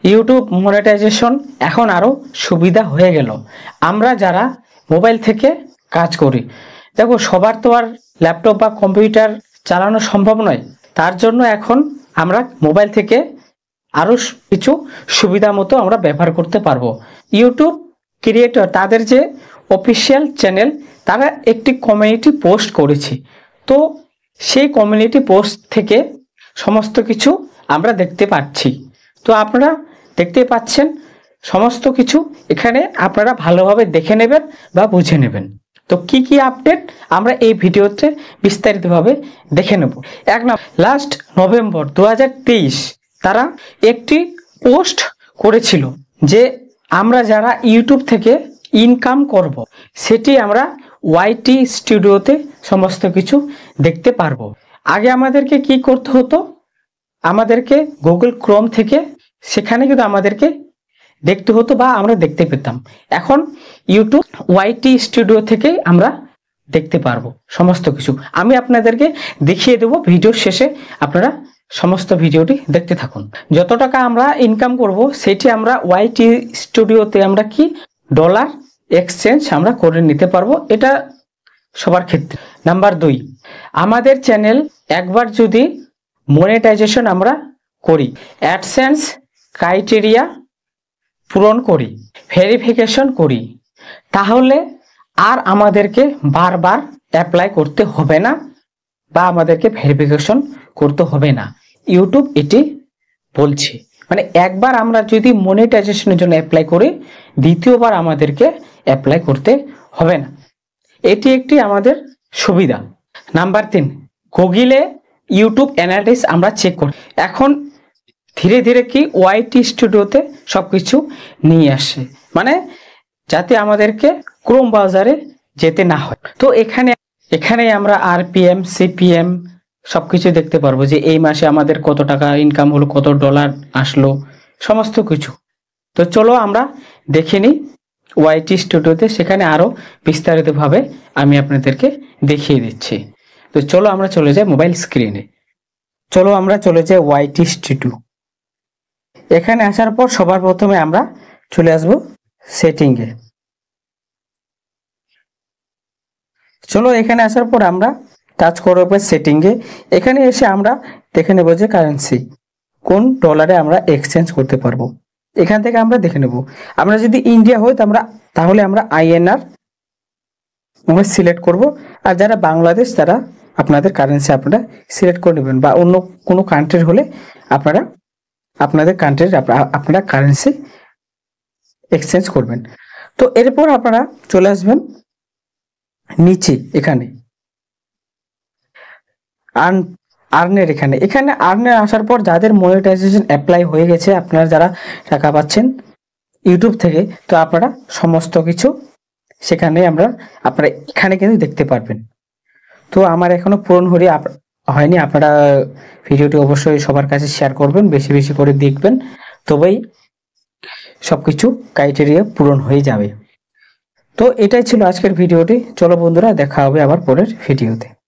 YouTube monetization এখন আরও সুবিধা হয়ে গেল। আমরা যারা মোবাইল থেকে কাজ করি, দেখো সবার তো আর ল্যাপটপ বা কম্পিউটার চালানো সম্ভব নয়, তার জন্য এখন আমরা মোবাইল থেকে আরও কিছু সুবিধা মতো আমরা ব্যবহার করতে পারবো। ইউটিউব ক্রিয়েটর তাদের যে অফিসিয়াল চ্যানেল, তারা একটি কমিউনিটি পোস্ট করেছে। তো সেই কমিউনিটি পোস্ট থেকে সমস্ত কিছু আমরা দেখতে পাচ্ছি। তো আপনারা দেখতে পাচ্ছেন সমস্ত কিছু, এখানে আপনারা ভালোভাবে দেখে নেবেন বা বুঝে নেবেন। তো কি কি আপডেট আমরা এই ভিডিওতে বিস্তারিতভাবে দেখে নেব। লাস্ট নভেম্বর 2023 তারা একটি পোস্ট করেছিল যে আমরা যারা ইউটিউব থেকে ইনকাম করব, সেটি আমরা ওয়াইটি স্টুডিওতে সমস্ত কিছু দেখতে পারবো। আগে আমাদেরকে কি করতে হতো, আমাদেরকে গুগল ক্রোম থেকে সেখানে কিন্তু আমাদেরকে দেখতে হতো বা আমরা দেখতে পেতাম। এখন ইউটিউব ওয়াইটি স্টুডিও থেকেই আমরা দেখতে পারবো সমস্ত কিছু। আমি আপনাদেরকে দেখিয়ে দেবো ভিডিওর শেষে, আপনারা সমস্ত ভিডিওটি দেখতে থাকুন। যত টাকা আমরা ইনকাম করব সেটি আমরা ওয়াইটি স্টুডিওতে আমরা কি ডলার এক্সচেঞ্জ আমরা করে নিতে পারবো, এটা সবার ক্ষেত্রে। নাম্বার 2, আমাদের চ্যানেল একবার যদি মনিটাইজেশন আমরা করি, অ্যাডসেন্স ক্রাইটেরিয়া পূরণ করি, ভেরিফিকেশন করি, তাহলে আর আমাদেরকে বারবার অ্যাপ্লাই করতে হবে না বা আমাদেরকে ভেরিফিকেশন করতে হবে না। ইউটিউব এটি বলছে, মানে একবার আমরা যদি মনিটাইজেশনের জন্য অ্যাপ্লাই করি, দ্বিতীয়বার আমাদেরকে অ্যাপ্লাই করতে হবে না। এটি একটি আমাদের সুবিধা। নাম্বার 3, গুগলে ইউটিউব অ্যানালিটিক্স আমরা চেক করি। এখন ধীরে ধীরে কি ওয়াইটি স্টুডিওতে সবকিছু নিয়ে আসে, মানে যাতে আমাদেরকে ক্রোম ব্রাউজারে যেতে না হয়। তো এখানে আমরা আরপিএম, সিপিএম সবকিছু দেখতে পারবো যে এই মাসে আমাদের কত টাকা ইনকাম হলো, কত ডলার আসলো, সমস্ত কিছু। তো চলো আমরা দেখে নিই ওয়াইটি স্টুডিওতে, সেখানে আরো বিস্তারিতভাবে আমি আপনাদেরকে দেখিয়ে দিচ্ছি। তো চলো আমরা চলে যাই মোবাইল স্ক্রিনে। চলো আমরা চলে যাই ওয়াইটি স্টুডিও। এখানে আসার পর সবার প্রথমে আমরা চলে আসব সেটিংয়ে। চলো এখানে আসার পর আমরা টাচ করব সেটিংয়ে। এখানে এসে আমরা দেখে নেব যে কারেন্সি কোন ডলারে আমরা এক্সচেঞ্জ করতে পারবো। এখান থেকে আমরা দেখে নেব। আমরা যদি ইন্ডিয়া হই তাহলে আমরা আইএনআর আমরা সিলেক্ট করব, আর যারা বাংলাদেশ তারা আপনাদের কারেন্সি আপনারা সিলেক্ট করে নেবেন, বা অন্য কোনো কান্ট্রির হলে আপনারা আপনাদের কান্ট্রির আপনারা কারেন্সি এক্সচেঞ্জ করবেন। তো এরপর আপনারা চলে আসবেন নিচে, এখানে আর্নের এখানে আর্নের আসার পর যাদের মনিটাইজেশন অ্যাপ্লাই হয়ে গেছে, আপনারা যারা টাকা পাচ্ছেন ইউটিউব থেকে, তো আপনারা সমস্ত কিছু সেখানে আপনারা এখানে কিন্তু দেখতে পারবেন। তো আমার এখনো পূরণ হয়নি। আপনারা ভিডিওটি অবশ্যই সবার কাছে শেয়ার করবেন, বেশি বেশি করে দেখবেন, তবেই সবকিছু ক্রাইটেরিয়া পূরণ হয়ে যাবে। তো এটাই ছিল আজকের ভিডিওটি। চলো বন্ধুরা, দেখা হবে আবার পরের ভিডিওতে।